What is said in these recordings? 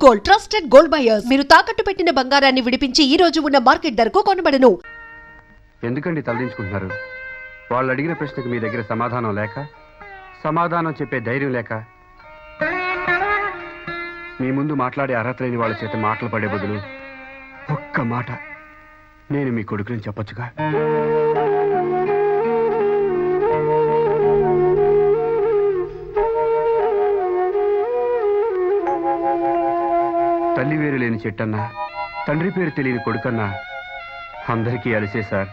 Gold, trusted gold buyers. మీరు తాకట్టు పెట్టిన బంగారాన్ని విడిపించి ఈ రోజు ఉన్న మార్కెట్ ధరకు కొనబడను. ఎందుకండి తలదించుకుంటున్నారు? వాళ్ళు అడిగిన ప్రశ్నకు మీ దగ్గర సమాధానం లేక, సమాధానం చెప్పే ధైర్యం లేక, మీ ముందు మాట్లాడే అర్హత లేని వాళ్ళ చేత మాటలు పడే బదులు ఒక్క మాట నేను మీ కొడుకుని చెప్పొచ్చుగా. తల్లి వేరు లేని చెట్టన్నా, తండ్రి పేరు తెలియని కొడుకన్నా అందరికీ అలిసే సార్.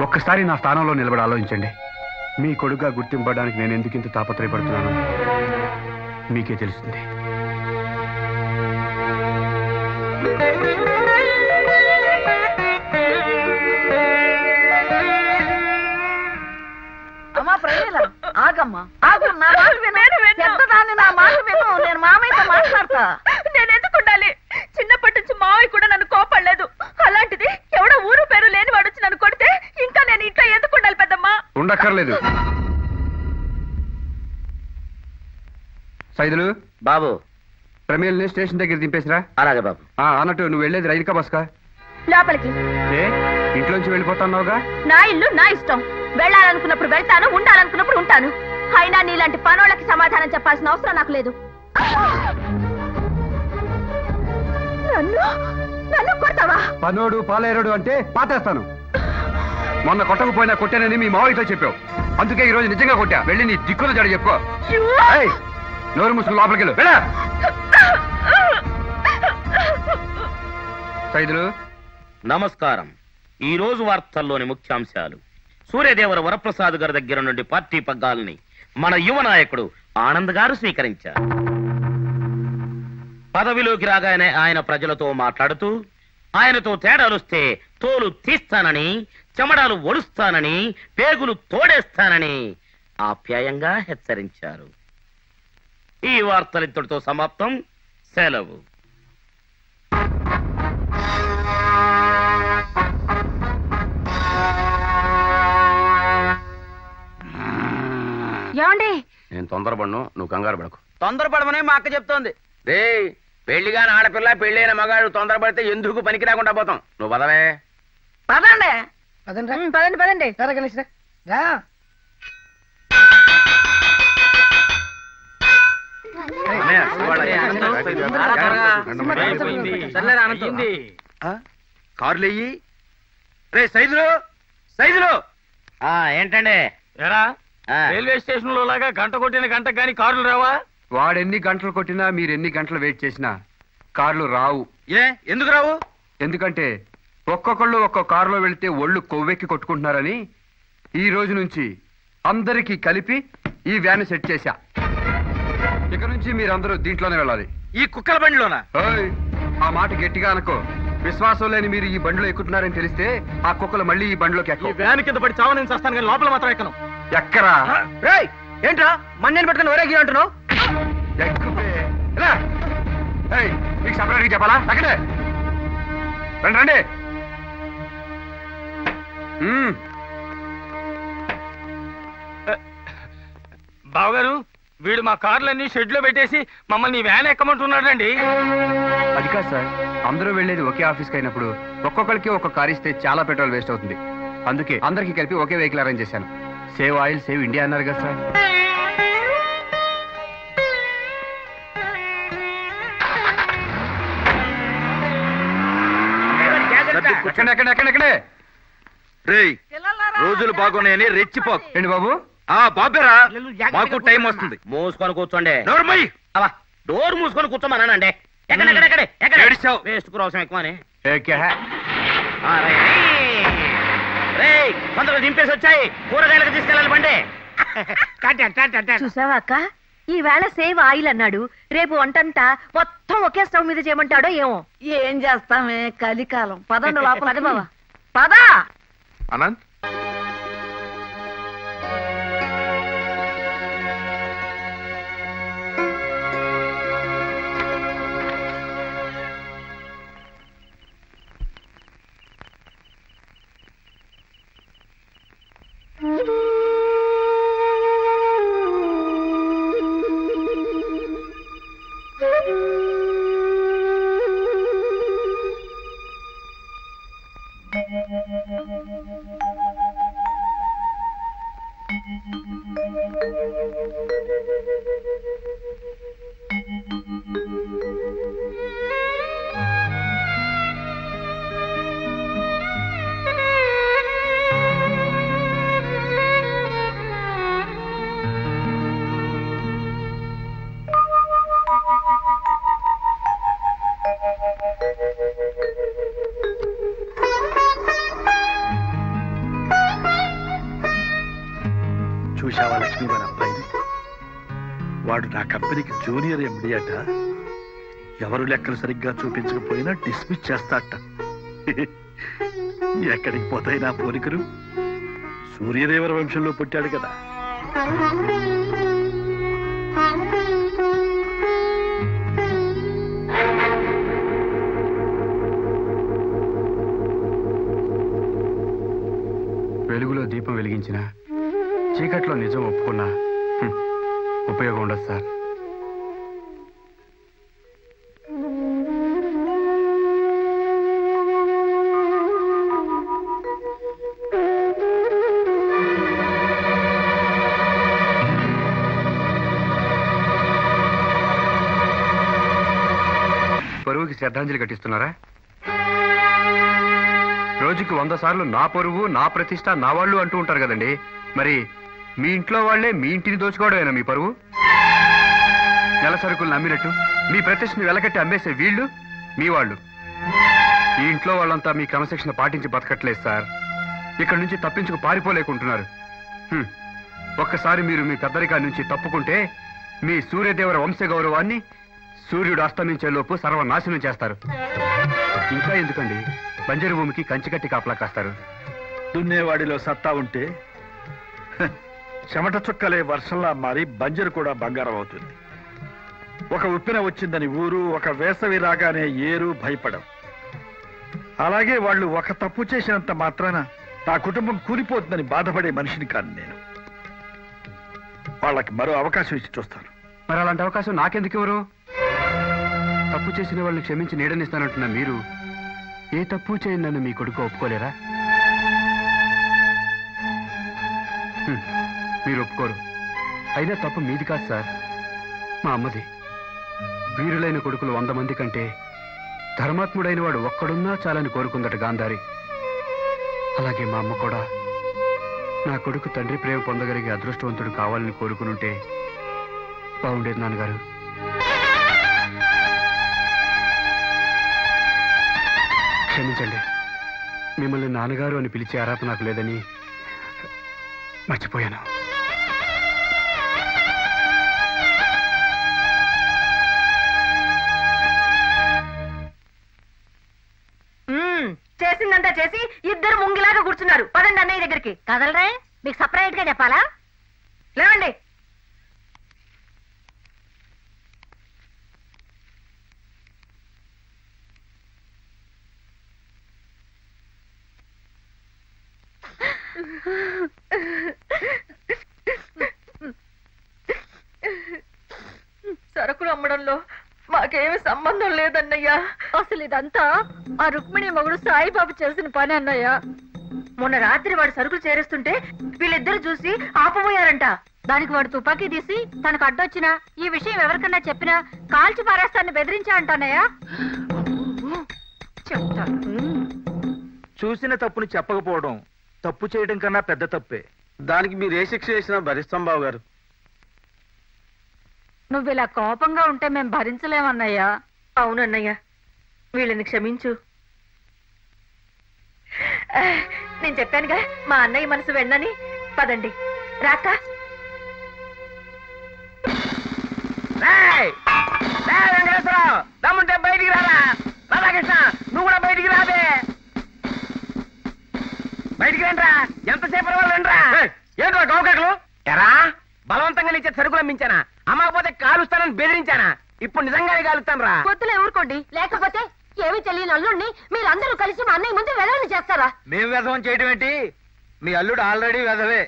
ఒక్కసారి నా స్థానంలో నిలబడి ఆలోచించండి. మీ కొడుకుగా గుర్తింపడానికి నేను ఎందుకు ఇంత తాపత్రయపడుతున్నాను మీకే తెలుస్తుంది. అమ్మా ప్రజల ఆగమ్మా, ఆగు. నా మాట విను. పెద్దదాన్ని నా మాట విను. నేను మామయ్యతో మాట్లాడతా. నేను ఎందుకు ఉండాలి? చిన్నప్పటి నుంచి మావయ్య కూడా నన్ను కోపడలేదు. అలాంటిది ఎవడో ఊరు పేరు లేని వాడు వచ్చి నన్ను కొడితే ఇంకా నేను ఇంట్లో ఎందుకు ఉండాలి పెద్దమ్మా? ఉండక్కర్లేదు. సైదులు బాబు, ప్రమేల్ని స్టేషన్ దగ్గర దింపేసిరా. అలాగే బాబు. అన్నట్టు నువ్వు వెళ్ళేది రైలుకా బస్కా? లోపలికి. ఇంట్లోంచి వెళ్ళిపోతున్నావుగా? నా ఇల్లు నా ఇష్టం. వెళ్ళాలనుకున్నప్పుడు వెళ్తాను, ఉండాలనుకున్నప్పుడు ఉంటాను. అయినా నీలాంటి పనోళ్ళకి సమాధానం చెప్పాల్సిన అవసరం నాకు లేదు. నన్ను కొడతావా? పనోడు పాలేరుడు అంటే పాతేస్తాను. మొన్న కొట్టకపోయినా కొట్టానని మీ మావయ్యతో చెప్పావు. అందుకే ఈ రోజు నిజంగా కొట్టా. వెళ్ళి నీ దిక్కుల జడ చెప్పుకో. నోరు ముసుగు లోపలికి వెళ్ళు. వెళ్ళా సైదులు. నమస్కారం. ఈ రోజు వార్తల్లోని ముఖ్యాంశాలు: సూర్యదేవర వరప్రసాద్ గారి దగ్గర నుండి పార్టీ పగ్గాలని మన యువ నాయకుడు ఆనంద్ గారు స్వీకరించారు. పదవిలోకి రాగానే ఆయన ప్రజలతో మాట్లాడుతూ ఆయనతో తేడాలుస్తే తోలు తీస్తానని, చెమడాలు ఒడుస్తానని, పేగులు తోడేస్తానని ఆప్యాయంగా హెచ్చరించారు. ఈ వార్తలు ఇంతటితో సమాప్తం. సెలవు. ఏమండి? నేను తొందరపడను, నువ్వు కంగారు పడకు. తొందరపడమనే మా అక్క చెప్తోంది. రే, పెళ్లిగాని ఆడపిల్ల పెళ్ళైన మగాడు తొందరపడితే ఎందుకు పనికి రాకుండా పోతాం. నువ్వు పదవే. పదండి పదండి పదండి. కార్లు రే సైజులు సైజులు. ఏంటండి? రైల్వే స్టేషన్ లో లాగా గంట కొట్టిన గంట గాని కార్లు రావా? వాడెన్ని గంటలు కొట్టినా మీరు ఎన్ని గంటలు వెయిట్ చేసినా కార్లు రావు. ఎందుకు రావు? ఎందుకంటే ఒక్కొక్కళ్ళు ఒక్కొక్క కారులో వెళితే ఒళ్ళు కొవ్వెక్కి కొట్టుకుంటున్నారని ఈ రోజు నుంచి అందరికీ కలిపి ఈ వ్యాన్ సెట్ చేశా. ఇక నుంచి మీరందరూ దీంట్లోనే వెళ్ళాలి. ఈ కుక్కల బండిలోనా? ఆ మాట గట్టిగా అనుకో. విశ్వాసం లేని మీరు ఈ బండిలో ఎక్కుతున్నారని తెలిస్తే ఆ కుక్కలు మళ్ళీ ఈ బండిలోకి ఎక్క. వ్యాన్ కింద పడి చావని వస్తాను కానీ లోపల మాత్రం ఎక్కను. ఎక్కరా? ఏంట్రా మన్నెని పట్టుకుని ఒరేగి అంటున్నావు? మీకు సపరేట్గా చెప్పాలా? అక్కడే రండి రండి. బావగారు, వీడు మా కార్లన్నీ షెడ్ లో పెట్టేసి మమ్మల్ని వ్యాన్ ఎక్కమంటున్నాడండి. అది కాదు సార్, అందరూ వెళ్ళేది ఒకే ఆఫీస్కి అయినప్పుడు ఒక్కొక్కరికి ఒక్కొక్క కార్ ఇస్తే చాలా పెట్రోల్ వేస్ట్ అవుతుంది. అందుకే అందరికీ కలిపి ఒకే వెహికల్ అరేంజ్ చేశాను. సేవ్ ఆయిల్ సేవ్ ఇండియా అన్నారు కదా సార్. ఎక్కడే రోజులు బాగున్నాయని రెచ్చిపోకు. ఏంటి బాబు? బాబేరా, మాకు టైం వస్తుంది. మూసుకొని కూర్చోండి. అలా డోర్ మూసుకొని కూర్చోమన్నానండి. ఎక్కడ వేస్ట్ కోసం ఎక్కువని కొందరు దింపేసి వచ్చాయి. కూరగాయలకు తీసుకెళ్ళాలి బండి. చూసావా అక్క, ఈ వేళ సేవ్ ఆయిల్ అన్నాడు. రేపు వంటంతా మొత్తం ఒకే స్టవ్ మీద చేయమంటాడో ఏమో. ఏం చేస్తామే, కలికాలం. పదండి లోపల. అది బావా పదా. అనంత్, చూశావా లక్ష్మి మన అబ్బాయిని? వాడు నా కంపెనీకి జూనియర్ ఎండి అట. ఎవరు లెక్కలు సరిగ్గా చూపించకపోయినా డిస్మిస్ చేస్తాట. ఎక్కడికి పోతాయి నా పోలికలు? సూర్యదేవర వంశంలో పుట్టాడు కదా. వెలుగులో దీపం వెలిగించిన, చీకట్లో నిజం ఒప్పుకున్నా ఉపయోగం ఉండదు సార్. పరువుకి శ్రద్ధాంజలి ఘటిస్తున్నారా? రోజుకి 100 సార్లు నా పరువు, నా ప్రతిష్ట, నా వాళ్ళు అంటూ ఉంటారు కదండి. మరి మీ ఇంట్లో వాళ్లే మీ ఇంటిని దోచుకోవడమేనా మీ పరువు? నెల సరుకులు నమ్మినట్టు మీ ప్రతిష్టని వెలకట్టి అమ్మేసే వీళ్ళు మీ వాళ్ళు. ఈ ఇంట్లో వాళ్ళంతా మీ క్రమశిక్షణ పాటించి బతకట్లేదు సార్. ఇక్కడి నుంచి తప్పించుకు పారిపోలేకుంటున్నారు. ఒక్కసారి మీరు మీ పెద్దరికాల నుంచి తప్పుకుంటే మీ సూర్యదేవర వంశ గౌరవాన్ని సూర్యుడు అస్తమించే లోపు సర్వనాశనం చేస్తారు. ఇంకా ఎందుకండి బంజరు భూమికి కంచి కట్టి కాపలా కాస్తారు? దున్నేవాడిలో సత్తా ఉంటే చెమట చుక్కలే వర్షంలా మారి బంజరు కూడా బంగారం అవుతుంది. ఒక ఉప్పిన వచ్చిందని ఊరు, ఒక వేసవి రాగానే ఏరు భయపడం. అలాగే వాళ్ళు ఒక తప్పు చేసినంత మాత్రాన నా కుటుంబం కూలిపోతుందని బాధపడే మనిషిని కాను నేను. వాళ్ళకి మరో అవకాశం ఇచ్చి చూస్తాను. మరి అలాంటి అవకాశం నాకెందుకు ఇవ్వరు? తప్పు చేసిన వాళ్ళని క్షమించి నీడనిస్తానంటున్న మీరు ఏ తప్పు చేయని నన్ను మీ కొడుకు ఒప్పుకోలేరా? మీరు ఒప్పుకోరు. అయినా తప్పు మీది కాదు సార్, మా అమ్మది. వీరులైన కొడుకులు 100 మంది కంటే ధర్మాత్ముడైన వాడు ఒక్కడున్నా చాలని కోరుకుందట గాంధారి. అలాగే మా అమ్మ కూడా నా కొడుకు తండ్రి ప్రేమ పొందగలిగే అదృష్టవంతుడు కావాలని కోరుకునుంటే బాగుండేది నాన్నగారు. క్షమించండి, మిమ్మల్ని నాన్నగారు అని పిలిచే అర్హత నాకు లేదని మర్చిపోయాను. చేసిందంతా చేసి ఇద్దరు ముంగిలాగా కూర్చున్నారు. పదండి అన్నయ్య దగ్గరికి. కదలరే, మీకు సపరేట్ గా చెప్పాలా? లేవండి. సరుకులు అమ్మడంలో మాకేమి సంబంధం లేదన్నయ్యా. అసలు ఇదంతా ఆ రుక్మిణి మొగుడు సాయిబాబు చేసిన పని అన్నయ్య. మొన్న రాత్రి వాడు సరుకులు చేరేస్తుంటే వీళ్ళిద్దరు చూసి ఆపబోయారంట. దానికి వాడు తుపాకీ తీసి తనకు అడ్డొచ్చినా ఈ విషయం ఎవరికన్నా చెప్పినా కాల్చి పారేస్తాన్ని బెదిరించా అంటానయ్యా. చెప్తాను. చూసిన తప్పుని చెప్పకపోవడం తప్పు చేయడం కన్నా పెద్ద తప్పే. దానికి మీరు ఏ శిక్ష చేసినా భరిస్తాం బాబు గారు. నువ్వు ఇలా కోపంగా ఉంటే మేం భరించలేమన్నయ్యా. అవునన్నయ్య, వీళ్ళని క్షమించు. నేను చెప్పానుగా మా అన్నయ్య మనసు వెన్నని. పదండి. రాక దమ్ముంటే బయటికి రారా. రాధాకృష్ణ, నువ్వు కూడా బయటికి రాదే. బయటికి రండ్రా. ఎంతసేపు వాళ్ళు రండ్రా. ఏంట్రా గౌకట్లు? ఎరా బలవంతంగా నీచే సరుకులు అమ్మించానా? అమ్మకపోతే కాలుస్తానని బెదిరించానా? ఇప్పుడు నిజంగానే కాలుస్తాను రా. పొత్తులే ఊరుకోండి, లేకపోతే ఏమి తెలియని అల్లుడిని మీరందరూ కలిసి మా అన్నయ్య ముందు వెదవని చేస్తారా? మేము వ్యధం చేయటం ఏంటి? మీ అల్లుడు ఆల్రెడీ వ్యధవే.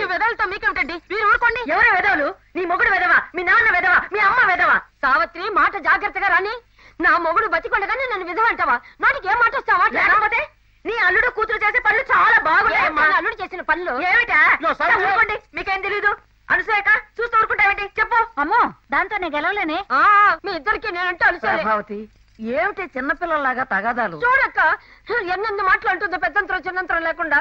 ఈ వెదవులతో మీకేమిటండి? మీరు ఊరుకోండి. ఎవరు వెదవలు? నీ మొగుడు వెదవా, మీ నాన్న వెదవా, మీ అమ్మ వెదవా? సావిత్రి మాట జాగ్రత్తగా రాని. నా మొగుడు బతికొండగానే నన్ను విధవ అంటావా? నాటికి ఏం మాట వస్తావా? లేకపోతే నీ అల్లుడు కూతురు చేసే పనులు చాలా బాగున్నాయి. అల్లుడు చేసిన పనులు ఏమిటా? ఊరుకోండి, మీకేం తెలీదు. అనసూయక చూస్తూ ఊరుకుంటావేంటి చెప్పు. అమ్మో, దాంతో నేను గెలవలేనే. మీ ఇద్దరికి నేనంటే అనుసూయభావతి. ఏమిటి చిన్నపిల్లలాగా తగాదాలు? చూడక్క, ఎన్నెన్ని మాట్లాడుతుందో పెద్దంతరం చిన్నంతరం లేకుండా.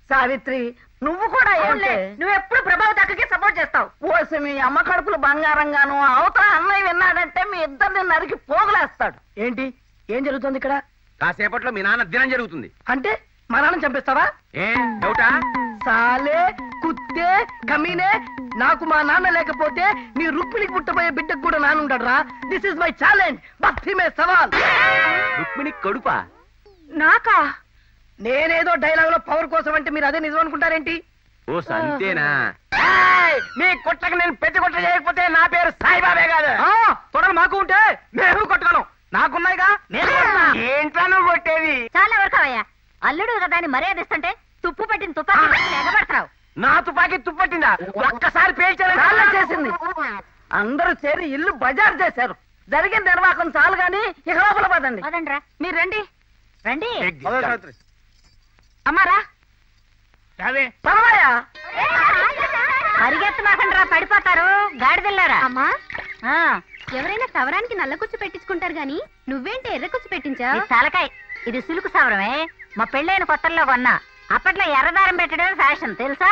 సావిత్రి, నువ్వు కూడా ఏమిటి? నువ్వు ఎప్పుడు ప్రభావతి అక్కడికి సపోర్ట్ చేస్తావు. ఓసి మీ అమ్మ కడుపులు బంగారంగాను అవతల అన్నయ్య విన్నాడంటే మీ ఇద్దరిని నరికి పోగులేస్తాడు. ఏంటి ఏం జరుగుతుంది ఇక్కడ? కాసేపట్లో మీ నాన్న దినం జరుగుతుంది. అంటే మా నాన్న చంపేస్తావా? ఏం డౌటా? సాలే కుత్తే కమీనే, నాకు మా నాన్న లేకపోతే నీ రుక్మిణికి పుట్టబోయే బిడ్డకు కూడా నాన్న ఉంటాడురా. This is my challenge. భక్తి మే సవాల్. రుక్మిణి కడుపా? నాకా? నేనేదో డైలాగ్ లో పవర్ కోసం అంటే మీరు అదే నిజం అనుకుంటారేంటి? ఓ సంతేనా? మీ కొట్టకు నేను పెద్ద కొట్ట చేయకపోతే నా పేరు సాయిబాబే కాదు. తొడలు మాకు ఉంటే మేము కొట్టగలం. నాకున్నాయిగా, నేను ఏంట్రా నువ్వు కొట్టేది? చాలా వరకవయ్యా, అల్లుడు కదా అని మర్యాద ఇస్తుంటే తుప్పు పట్టిన తుపాకీ ఎగబడతావు. నా తుపాకీ తుప్పట్టిందా? ఒక్కసారి పేల్చారు చేసింది. అందరూ చేరి ఇల్లు బజార్ చేశారు. జరిగిన నిర్వాహకం చాలు గాని ఇక లోపల పదండి. పదండ్రా, మీరు రండి రండి. అమ్మారా పర్వాయా, పరిగెత్తమాకండ్రా, పడిపోతారు గాడిదెల్లారా. అమ్మా, ఎవరైనా సవరానికి నల్ల కుచ్చు పెట్టించుకుంటారు గాని నువ్వేంటి ఎర్ర కుచ్చు పెట్టించా? తలకాయ, ఇది సిలుకు సవరమే. మా పెళ్ళైన కొత్తల్లో కొన్నా. అప్పట్లో ఎర్రదారం పెట్టడమే ఫ్యాషన్ తెలుసా?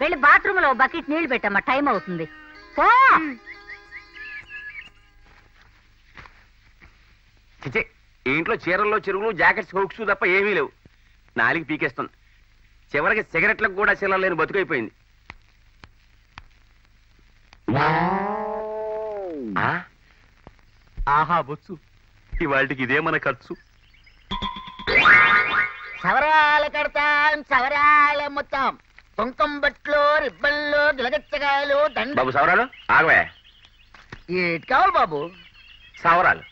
వెళ్ళి బాత్రూమ్ లో బకెట్ నీళ్లు పెట్టమ్మా, టైం అవుతుంది. పో. చిచే, ఇంట్లో చీరల్లో చెరువులు జాకెట్స్ హోక్స్ తప్ప ఏమీ లేవు. నాలుగు పీకేస్తుంది. చివరికి సిగరెట్లకు కూడా చిల్లలేని బతుకైపోయింది. ఆహా బొచ్చు, ఇవాళకి ఇదే మన ఖర్చు. సవరాలు కడతాం, సవరాలు అమ్ముతాం. కుంకుమ బట్లు, రిబ్బన్లు, గిలగచ్చగాయలు, బాబు సవరాలు ఆగవే. ఏటి కావాలి బాబు? సవరాలు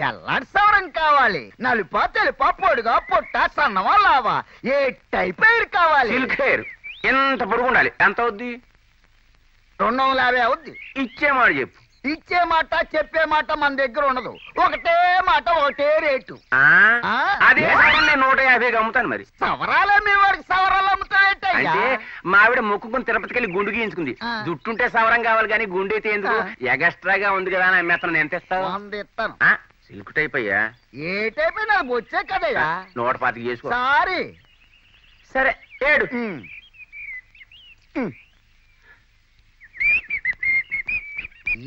ఎల్లాంటి సవరం కావాలి? నలుపా తెలుపా, పొడుగా పొట్ట, సన్నమా లావా? ఏ టైప్ హెయిర్ కావాలి? Silk hair. ఎంత పొడుగు ఉండాలి? ఎంత అవుద్ది? 250 అవుద్ది. ఇచ్చే మాట చెప్పు. ఇచ్చే మాట చెప్పే మాట మన దగ్గర ఉండదు. ఒకటే మాట ఒకటే రేటు. అదే సవరం నేను 150కి అమ్ముతాను. మరి సవరాలే మీ వాడికి సవరాలు అమ్ముతాయంటే అంటే మావిడ మొక్కుకుని తిరుపతికి వెళ్ళి గుండు గీయించుకుంది. జుట్టుంటే సవరం కావాలి కానీ గుండు అయితే ఎందుకు? ఎగస్ట్రాగా ఉంది కదా అని అమ్మేస్తాను. ఎంత ఇస్తావు? 100 ఇస్తాను. సిల్క్ టైప్ అయ్యా? ఏ టైప్ అయినా వచ్చే కదయ్యా. 125 చేసుకో. సారీ. సరే 7.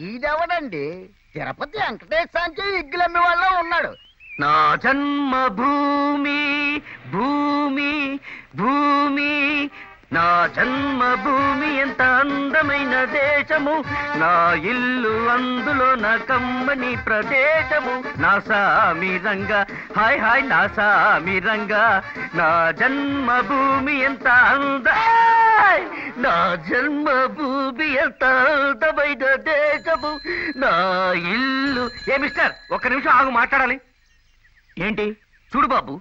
ఈడెవడండి? తిరుపతి వెంకటేశానికి ఇగ్గులమ్మి వాళ్ళ ఉన్నాడు. నా జన్మభూమి భూమి భూమి, నా జన్మభూమి ఎంత అందమైన దేశము, నా ఇల్లు అందులో నా కమ్మని ప్రదేశము, నా సామి రంగా హాయ్ హాయ్ నా సామి రంగా, నా జన్మభూమి ఎంత నా జన్మభూమి ఎంత అందమైన దేశము, నా ఇల్లు. ఏ మిస్టర్, ఒక్క నిమిషం ఆగు, మాట్లాడాలి. ఏంటి? చూడు బాబు,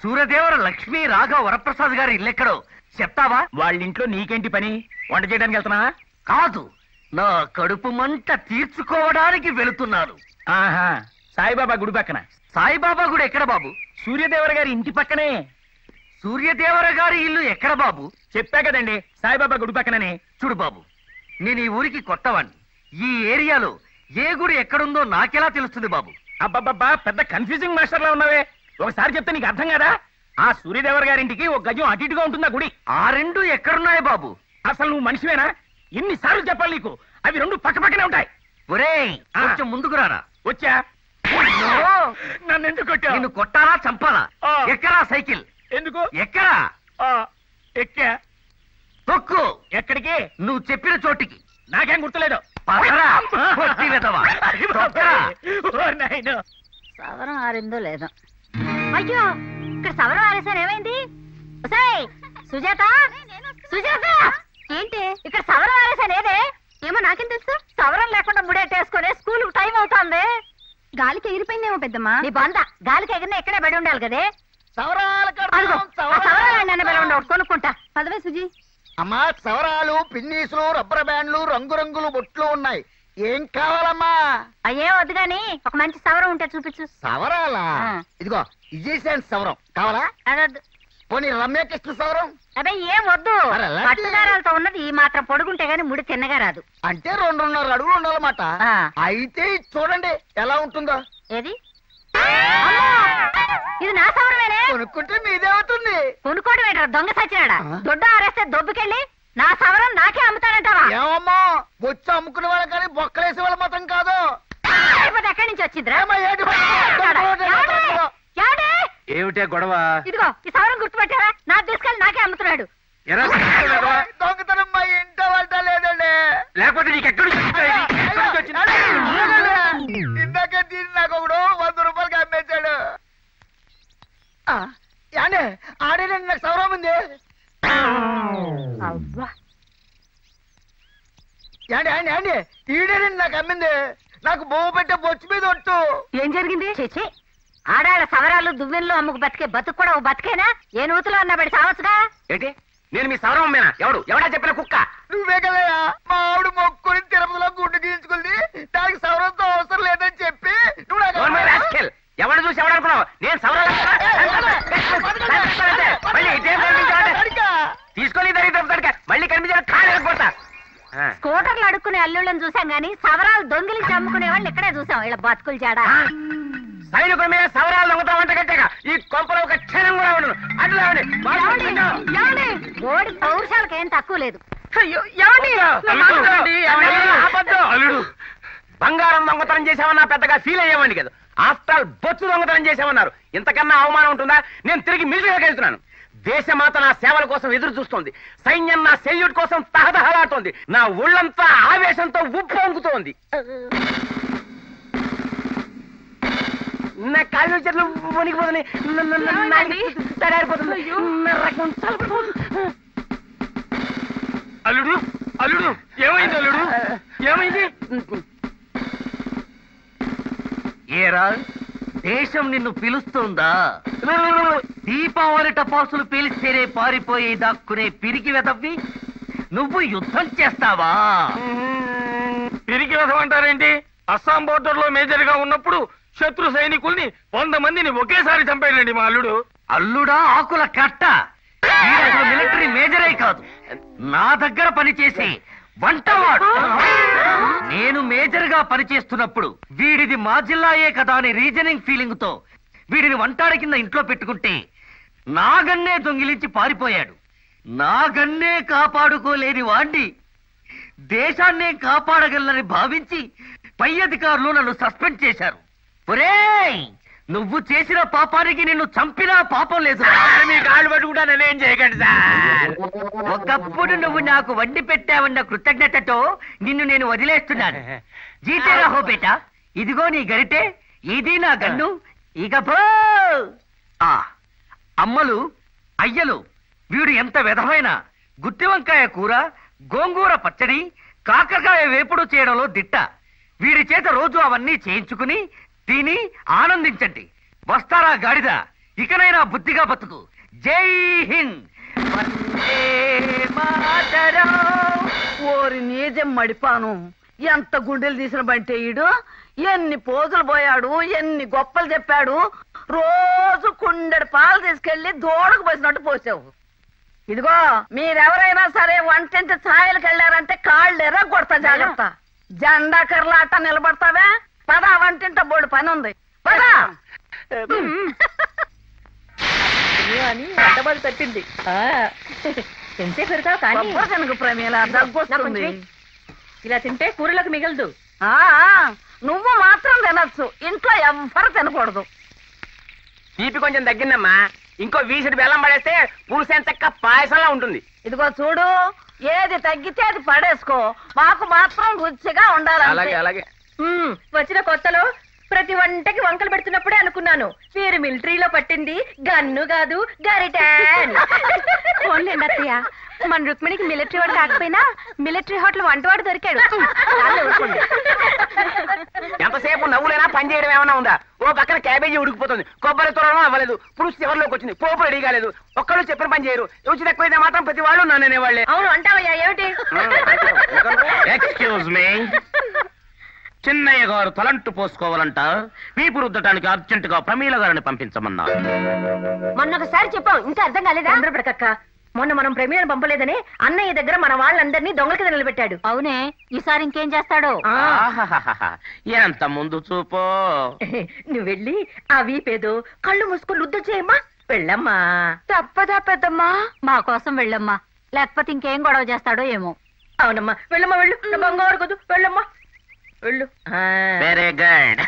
సూర్యదేవర లక్ష్మీ రాఘవ వరప్రసాద్ గారి ఇల్లెక్కడో చెప్తావా? వాళ్ళ ఇంట్లో నీకేంటి పని? వంట చేయడానికి వెళ్తున్నా? కాదు, నా కడుపు మంట తీర్చుకోవడానికి వెళుతున్నాను. ఆహా, సాయిబాబా గుడి పక్కన. సాయిబాబా గుడి ఎక్కడ బాబు? సూర్యదేవర గారి ఇంటి పక్కనే. సూర్యదేవర గారి ఇల్లు ఎక్కడ బాబు? చెప్పా కదండి, సాయిబాబా గుడి పక్కననే. చూడు బాబు, నేను ఈ ఊరికి కొత్తవాణ్ణి. ఈ ఏరియాలో ఏ గుడి ఎక్కడుందో నాకెలా తెలుస్తుంది బాబు? అబ్బబ్బబ్బా, పెద్ద కన్ఫ్యూజింగ్ మాస్టర్ లా ఉన్నావే. ఒకసారి చెప్తే నీకు అర్థం కదా? ఆ సూర్యదేవర గారింటికి ఒక గజం అటు ఇటుగా ఉంటుందా గుడి. ఆ రెండు ఎక్కడున్నాయి బాబు? అసలు నువ్వు మనిషివేనా? ఎన్నిసార్లు చెప్పాలి నీకు? అవి రెండు పక్క పక్కనే ఉంటాయి. ఒరేయ్, కొంచెం ముందుకు రారా. వచ్చా? నన్ను ఎందుకు కొట్టావు? నిన్ను కొట్టాలా చంపాలా? ఎక్కరా సైకిల్? ఎందుకు? ఎక్కరా? ఎక్కా. తొక్కు. ఎక్కడికి? నువ్వు చెప్పిన చోటికి. నాకేం గుర్తులేదు. పదరా, కొట్టి వెధవా. తొక్కరా. సవరం ఆరిందో లేదో. అయ్యో, ఇక్కడ సవరం ఆరేసాను. ఏమైంది? సుజాత, సుజాత, ఏంటి? ఇక్కడ సవరం ఆరేసాను. ఏదే? ఏమో నాకేం తెలుసు. సవరం లేకుండా ముడేటేసుకుని స్కూల్ టైం అవుతుంది. గాలికి ఎగిరిపోయిందేమో పెద్దమ్మా. నీ బంద గాలికి ఎగిరిన ఇక్కడే పడి ఉండాలి కదే. సవరాలు కొనుక్కుంటా. పదవే సుజీ. అమ్మా, సవరాలు, పిన్నీసులు, రబ్బర్ బ్యాండ్లు, రంగురంగులు బొట్లు ఉన్నాయి. ఏం కావాలమ్మా? అయ్యే వద్దు గాని ఒక మంచి సవరం ఉంటే చూపించు. సవరాలా? ఆ. ఇదిగో విజయశాంతి సవరం కావాలా? అదొద్దు. పోనీ రమ్యకృష్ణ సవరం అబ్బాయి ఏం వద్దు. మరి అలాగే. పట్టుదారాలతో ఉన్నది ఈ మాత్రం పొడుగుంటే గాని ముడి తిన్నగా రాదు. అంటే 2.5 అడుగులు ఉండాలన్నమాట. ఆ. అయితే ఇది చూడండి ఎలా ఉంటుందో. ఏది? అమ్మో! ఇది నా సవరమేనే. కొనుక్కుంటే మీదే అవుతుంది. కొనుక్కోవడం ఏంట్రా దొంగ సచ్చినాడా? ఆ. దొడ్డ ఆరేస్తే దొబ్బుకెళ్ళి నా సవరం నాకే అమ్ముతానంటావా? ఏమమ్మా బొచ్చు అమ్ముకునే వాళ్ళు కానీ బొక్కలేసే వాళ్ళు మాత్రం కాదు. లేకపోతే ఎక్కడి నుంచి వచ్చిందిరా? ఏమ్మా, ఏంటి? ఏమండి? ఏమిటే గొడవ? ఇదిగో ఈ సవరం గుర్తుపెట్టారా? నాకు తీసుకెళ్ళి నాకే అమ్ముతున్నాడు. దొంగతనం మా ఇంట వంట లేదండి. లేకపోతే నీకు ఎక్కడి నుంచి ఇందాకే తీసి నాకు ఒకడు 100 రూపాయలకి అమ్మేశాడు. ఏండి ఆడేనండి నాకు సౌరం ఉంది. అవ్వా. ఏండి ఏండి ఏండి ఈడేనండి నాకు అమ్మింది. నాకు బొమ్మ పెట్టే బొచ్చు మీద ఒట్టు. ఏం జరిగింది? చేచి ఆడాళ్ళ సవరాలు దువ్వెన్లు అమ్ముకు బతికే బతుకు కూడా ఓ బతికేనా? ఏ నూతులో అన్నా పెడి సావచ్చుగా. ఏంటి నేను మీ సౌరం అమ్మేనా? ఎవడా చెప్పిన కుక్క? నువ్వే కదయా మా ఆవిడ మొక్కుని తిరుపతిలో గుడ్డు గీయించుకుంది. దానికి సౌరంతో అవసరం లేదని చెప్పి నువ్వు ఎవడు చూసి ఎవడనుకున్నావు? నేను సౌరం తీసుకొని మళ్ళీ కనిపించిన కాలు కొడతా. స్కూటర్లు అడుక్కునే అల్లుళ్ళని చూసాం గానీ సవరాలు దొంగిలించి అమ్ముకునే వాళ్ళు ఇక్కడే చూసాం. వీళ్ళ బతుకులు చాడా. సైనికుల మీద సవరాలు దొంగతామంట కట్టాక ఈ కొంపలో ఒక క్షణం కూడా ఉండదు. అట్లా ఓడి పౌరుషాలకు ఏం తక్కువ లేదు. బంగారం దొంగతనం చేసామన్నా పెద్దగా ఫీల్ అయ్యేవాడిని కదా. ఆఫ్టర్ ఆల్ బొచ్చు దొంగతనం చేసామన్నారు. ఇంతకన్నా అవమానం ఉంటుందా? నేను తిరిగి మిలిటరీకి వెళ్తున్నాను. దేశమాత నా సేవల కోసం ఎదురు చూస్తోంది. సైన్యం నా సెల్యూట్ కోసం తహతహలాడుతోంది. నా ఒళ్ళంతా ఆవేశంతో ఉప్పు పొంగుతోంది. నా కాళ్ళు చెట్లు వణికిపోతుంది. అల్లుడు అల్లుడు ఏమైంది? అల్లుడు ఏమైంది? ఏరా దేశం నిన్ను పిలుస్తోందా? దీపావళి టపాసులు పేలిస్తేనే పారిపోయి దాక్కునే పిరికి వెదవ్వి నువ్వు యుద్ధం చేస్తావా? తిరిగి వదమంటారేంటి? అస్సాం బోర్డర్ లో మేజర్ గా ఉన్నప్పుడు శత్రు సైనికుల్ని 100 మందిని ఒకేసారి చంపేయండి మా అల్లుడు. అల్లుడా ఆకుల కట్ట. వీడు అసలు మిలిటరీ మేజరే కాదు, నా దగ్గర పనిచేసే వంటవాడు. నేను మేజర్ గా పనిచేస్తున్నప్పుడు వీడిది మా జిల్లాయే కదా అని రీజనింగ్ ఫీలింగ్ తో వీడిని వంటాడి కింద ఇంట్లో పెట్టుకుంటే నాగన్నే దొంగిలించి పారిపోయాడు. నాగన్నే కాపాడుకోలేని వాణ్ణి దేశాన్నే కాపాడగలనని భావించి పై అధికారులు నన్ను సస్పెండ్ చేశారు. ఒరేయ్, నువ్వు చేసిన పాపానికి నిన్ను చంపినా పాపం లేదు. మీ కాళ్ళు పట్టుకుంటా నేనేం చేయకండి సార్. ఒకప్పుడు నువ్వు నాకు వండి పెట్టావన్న కృతజ్ఞతతో నిన్ను నేను వదిలేస్తున్నాను. జీతేరా హో బేటా, ఇదిగో నీ గరిటె, ఇది నా గన్ను, ఇక పో. ఆ అమ్మలు అయ్యలు, వీడు ఎంత విధమైన గుత్తి వంకాయ కూర, గోంగూర పచ్చడి, కాకరకాయ వేపుడు చేయడంలో దిట్ట. వీడి చేత రోజు అవన్నీ చేయించుకుని తిని ఆనందించండి. వస్తారా గాడిద? ఇకనైనా బుద్ధిగా బతుకు. జై హింద్. వందే మాతరం. ఓరి నీజం మడిపాను. ఎంత గుండెలు తీసిన బంటే ఈడు. ఎన్ని పోజులు పోయాడు, ఎన్ని గొప్పలు చెప్పాడు. రోజు కుండెడు పాలు తీసుకెళ్లి దూడకు పోసినట్టు పోసావు. ఇదిగో మీరెవరైనా సరే వంటింటి ఛాయలకు వెళ్ళారంటే కాళ్ళు ఎర్ర కొడతా జాగ్రత్త. జెండా కర్లాట నిలబడతావే. పదా, వంటింట బోడు పని ఉంది. పదా అని అడ్డబడి తట్టింది. ఎంతే పెడతావు కానీ శనగ ప్రమేలా దగ్గొస్తుంది. ఇలా తింటే కూరలకు మిగలదు. ఆ, నువ్వు మాత్రం తినొచ్చు, ఇంట్లో ఎవ్వరు తినకూడదు. తీపి కొంచెం తగ్గిందమ్మా. ఇంకో వీసుడు బెల్లం పడేస్తే పూసేంతక్క పాయసంలా ఉంటుంది. ఇదిగో చూడు, ఏది తగ్గితే అది పడేసుకో. మాకు మాత్రం రుచిగా ఉండాలి. అలాగే అలాగే. వచ్చిన కొత్తలో ప్రతి వంటకి వంకలు పెడుతున్నప్పుడే అనుకున్నాను మీరు మిలిటరీలో పట్టింది గన్ను కాదు గరిట. అత్తయ్య, మన రుక్మిణికి మిలిటరీ వాడు కాకపోయినా మిలిటరీ హోటల్ వంటవాడు దొరికాడు. ఎంతసేపు నవ్వులైనా పని చేయడం ఏమైనా ఉందా? ఓ పక్కన క్యాబేజీ ఉడికిపోతుంది, కొబ్బరి తురడం అవ్వలేదు, పులుసు చివరిలోకి వచ్చింది, పోపు రెడీ కాలేదు. ఒక్కళ్ళు చెప్పిన పని చేయరు. రుచి తక్కువైతే మాత్రం ప్రతి వాళ్ళు నన్ను అనేవాళ్లే. అవును అంటావయ్యా, ఏమిటి? ఎక్స్క్యూజ్ మీ, చిన్నయ్య గారు తలంటు పోసుకోవాలంట. వీపు రుద్దటానికి అర్జెంట్ గా ప్రమీల గారిని పంపించమన్నారు. మొన్న ఒకసారి చెప్పాం, ఇంకా అర్థం కాలేదా? తొందరపడకక్క. మొన్న మనం ప్రమేయం పంపలేదని అన్నయ్య దగ్గర మన వాళ్ళందరినీ దొంగల కింద నిలబెట్టాడు. అవునే, ఈసారి ఇంకేం చేస్తాడో? ఆహాహాహా. ఎంత ముందు చూపో. నువ్వు వెళ్ళి ఆ వీపేదో కళ్ళు మూసుకొని రుద్దు చేయమ్మా. వెళ్ళమ్మా. తప్పదా పెద్దమ్మా? మా కోసం వెళ్ళమ్మా, లేకపోతే ఇంకేం గొడవ చేస్తాడో ఏమో. అవునమ్మా, వెళ్ళమ్మా, వెళ్ళు. నా బంగారు కదూ, వెళ్ళమ్మా, వెళ్ళు. Very good.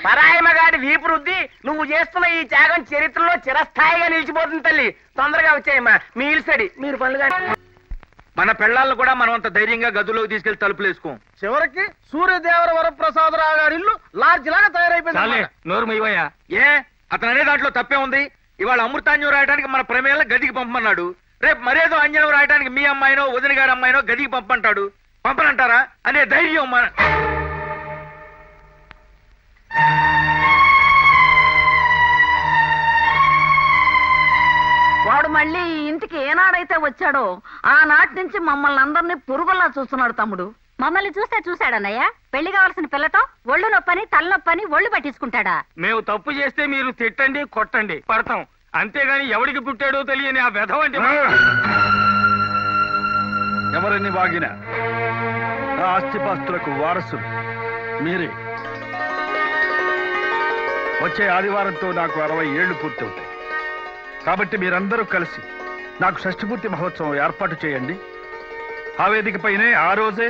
పరాయి మగాడి వీపు రుద్ది నువ్వు చేస్తున్న ఈ త్యాగం చరిత్రలో చిరస్థాయిగా నిలిచిపోతుంది తల్లి. తొందరగా వచ్చాయమ్మా, మీ ఇల్సడి మీరు పనులుగా. మన పెళ్ళాలను కూడా మనం అంత ధైర్యంగా గదులోకి తీసుకెళ్లి తలుపులు వేసుకోం. చివరికి సూర్యదేవర వరప్రసాదరావు గారి ఇల్లు లాడ్జ్ లాగా తయారైపోయింది. నోరు మీవయ్యా. ఏ అతను అనే దాంట్లో తప్పే ఉంది. ఇవాళ అమృతాంజం రాయడానికి మన ప్రమేయాల గదికి పంపమన్నాడు. రేపు మరేదో అంజనం రాయడానికి మీ అమ్మాయినో వదిన గారి అమ్మాయినో గదికి పంపంటాడు. పంపనంటారా అనే ధైర్యం మన. వాడు మళ్ళీ ఈ ఇంటికి ఏనాడైతే వచ్చాడో ఆనాటి నుంచి మమ్మల్ని అందరినీ పురుగుల్లా చూస్తున్నాడు తమ్ముడు. మమ్మల్ని చూస్తే చూశాడన్నయ్య. పెళ్లి కావాల్సిన పిల్లతో ఒళ్ళు నొప్పని తలనొప్పని ఒళ్ళు పట్టించుకుంటాడా? మేము తప్పు చేస్తే మీరు తిట్టండి, కొట్టండి, పడతాం. అంతేగాని ఎవడికి పుట్టాడో తెలియని ఆ వెధవంటి ఎవరిని వాగినా నా ఆస్తిపాస్తులకు వారసులు మీరే. వచ్చే ఆదివారంతో నాకు 60 ఏళ్లు పూర్తవుతాయి. కాబట్టి మీరందరూ కలిసి నాకు షష్ఠపూర్తి మహోత్సవం ఏర్పాటు చేయండి. ఆ వేదికపైనే ఆ రోజే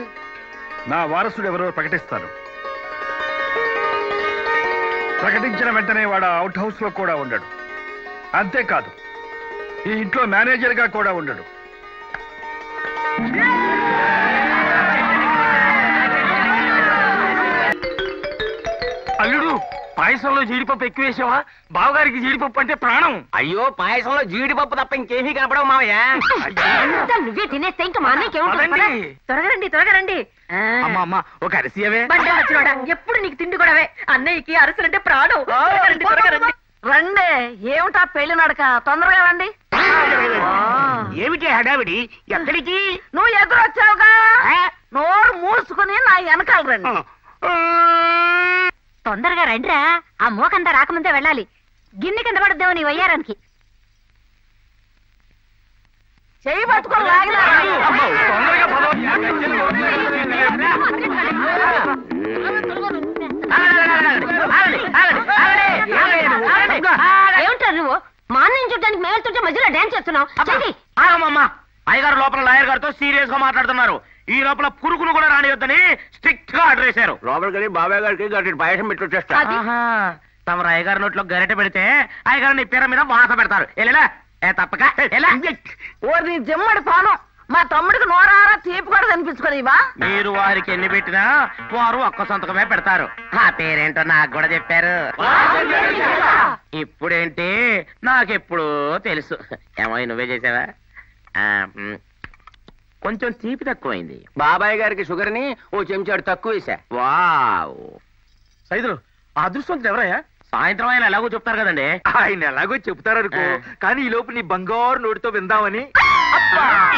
నా వారసుడు ఎవరో ప్రకటిస్తాను. ప్రకటించిన వెంటనే వాడు అవుట్ హౌస్ లో కూడా ఉండడు. అంతేకాదు, ఈ ఇంట్లో మేనేజర్ గా కూడా ఉండడు. అల్లుడు, పాయసంలో జీడిపప్పు ఎక్కువ వేసావా? బావగారికి జీడిపప్పు అంటే ప్రాణం. అయ్యో, పాయసంలో జీడిపప్పు తప్ప ఇంకేమీ కనపడవు మావయ్య. నువ్వే తినేస్తే ఇంకా మా అన్నయ్యకి పదండి. త్వరగా రండి, త్వరగా రండి. అమ్మ ఒక అరిసియవే. ఎప్పుడు నీకు తిండి కూడావే. అన్నయ్యకి అరసలంటే ప్రాణం. త్వరగా రండి, త్వరగా రండి. రండే, ఏమిటా పెళ్లి నడక, తొందరగా రండి. ఏమిటి హడావిడి? ఎక్కడికి? నువ్వు ఎదురొచ్చావుగా, నోరు మూసుకుని నా వెనకాల రండి. తొందరగా రండిరా, ఆ మోకంతా రాకముందే వెళ్ళాలి. గిన్నె కింద పడద్దేమో నీ వయ్యారానికి. చెయ్యి పట్టుకొని లాగినా తొందరగా ఏమిటారు నువ్వు? మా అన్నయ్య చూడడానికి మేము వెళ్తుంటే మధ్యలో డాన్స్ చేస్తున్నావు. ఆగమ్మా, అయ్యగారు లోపల లాయర్ గారితో సీరియస్ గా మాట్లాడుతున్నారు. ఈ లోపల పురుగును కూడా రానియొద్దని స్ట్రిక్ట్ గా ఆర్డర్ చేశారు. లోపలికి బాబాయ్ గారికి గట్టి పాయసం పెట్టి వచ్చేస్తా. తమరు అయ్యగారి నోట్లో గరిట పెడితే అయ్యగారిని పిర మీద వాస పెడతారు. ఎలా తప్పక ఓరి జమ్మడి పాను, మా తమ్ముడికి నోరారా తీపి కూడా కనిపించుకోనివా? మీరు వారికి ఎన్ని పెట్టినా వారు ఒక్క సంతకమే పెడతారు. ఆ పేరేంటో నాకు కూడా చెప్పారు. ఇప్పుడేంటి, నాకెప్పుడు తెలుసు. ఏమో నువ్వే చేసావా? కొంచెం తీపి తక్కువైంది. బాబాయ్ గారికి షుగర్ ని ఓ చెంచాడు తక్కువ వేసా. వావ్, సైదులు అదృష్టం ఎవరయ్యా? సాయంత్రం ఆయన ఎలాగో చెప్తారు కదండి. ఆయన ఎలాగో చెప్తారనుకో, కానీ ఈ లోపు నీ బంగారు నోటితో విందామని.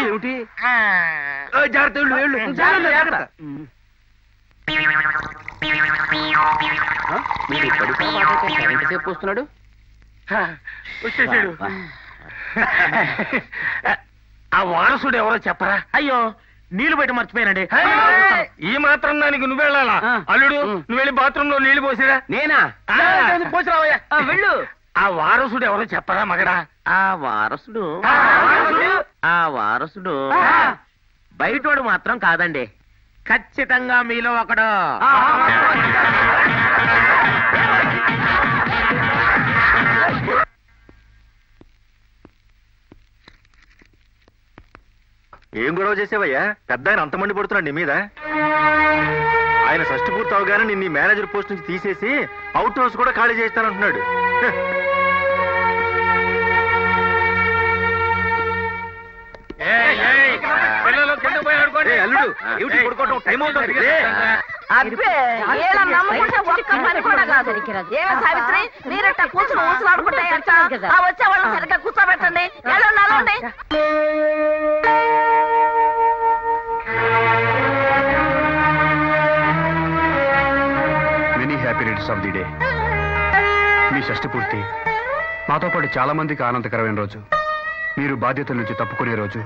ఏమిటి? జాగ్రత్త, ఎంతసేపు వస్తున్నాడు? వచ్చేసాడు. ఆ వారసుడు ఎవరో చెప్పరా? అయ్యో, నీళ్లు బయట మర్చిపోయానండి. ఈ మాత్రం దానికి నువ్వు వెళ్ళాలా? అల్లుడు, నువ్వు వెళ్ళి బాత్రూమ్ లో నీళ్లు పోసిరా. నేనా? పోసిరావయ్యా, వెళ్ళు. ఆ వారసుడు ఎవరో చెప్పరా మగడా? ఆ వారసుడు బయటోడు మాత్రం కాదండి, ఖచ్చితంగా మీలో ఒకడు. ఏం గొడవ చేసేవయ్యా? పెద్ద ఆయన అంత మండి పడుతున్నాడు నీ మీద. ఆయన షష్టి పూర్తి అవగానే నిన్ను మేనేజర్ పోస్ట్ నుంచి తీసేసి అవుట్ హౌస్ కూడా ఖాళీ చేస్తానంటున్నాడు. అల్లుడు, ఏమిటి పడుకోవటం? టైం అవుతుంది. అబ్బే, ఏలా నమ్ముకుంటే ఒక్క పని కూడా కాదు. ఏమే సావిత్రి, మీరట్ట కూర్చుని ఊసులాడుకుంటే ఆ వచ్చే వాళ్ళని సరిగ్గా కూర్చోబెట్టండి. ఎలా happy returns of the day. మీ షష్టి పూర్తి మాతో పాటు చాలా మందికి ఆనందకరమైన రోజు. మీరు బాధ్యతల నుంచి తప్పుకునే రోజు.